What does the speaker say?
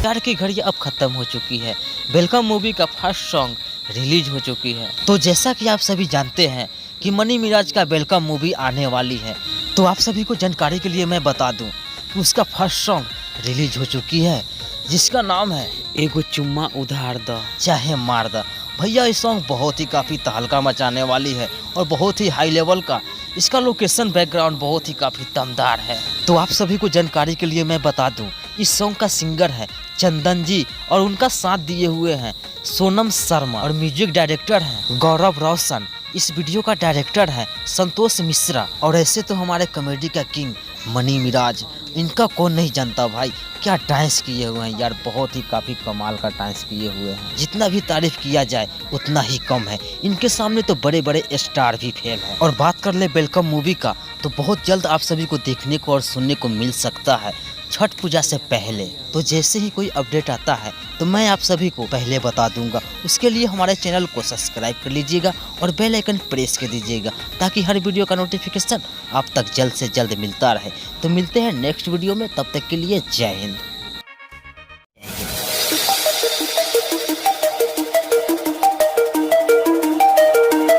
प्यार की घड़ी अब खत्म हो चुकी है। वेलकम मूवी का फर्स्ट सॉन्ग रिलीज हो चुकी है। तो जैसा कि आप सभी जानते हैं कि मनी मिराज का वेलकम मूवी आने वाली है, तो आप सभी को जानकारी के लिए मैं बता दूं कि उसका फर्स्ट सॉन्ग रिलीज हो चुकी है, जिसका नाम है एगो चुम्मा उधार द चाहे मार द। भैया ये सॉन्ग बहुत ही काफ़ी तहलका मचाने वाली है और बहुत ही हाई लेवल का इसका लोकेशन बैकग्राउंड बहुत ही काफ़ी दमदार है। तो आप सभी को जानकारी के लिए मैं बता दूं, इस सॉन्ग का सिंगर है चंदन जी और उनका साथ दिए हुए हैं सोनम शर्मा और म्यूजिक डायरेक्टर हैं गौरव रोशन। इस वीडियो का डायरेक्टर है संतोष मिश्रा। और ऐसे तो हमारे कॉमेडी का किंग मनी मिराज, इनका कौन नहीं जानता भाई। क्या डांस किए हुए हैं यार, बहुत ही काफ़ी कमाल का डांस किए हुए हैं। जितना भी तारीफ किया जाए उतना ही कम है। इनके सामने तो बड़े बड़े स्टार भी फेल हैं। और बात कर ले वेलकम मूवी का, तो बहुत जल्द आप सभी को देखने को और सुनने को मिल सकता है छठ पूजा से पहले। तो जैसे ही कोई अपडेट आता है तो मैं आप सभी को पहले बता दूंगा। उसके लिए हमारे चैनल को सब्सक्राइब कर लीजिएगा और बेल आइकन प्रेस कर दीजिएगा, ताकि हर वीडियो का नोटिफिकेशन आप तक जल्द से जल्द मिलता रहे। तो मिलते हैं नेक्स्ट वीडियो में, तब तक के लिए जय हिंद।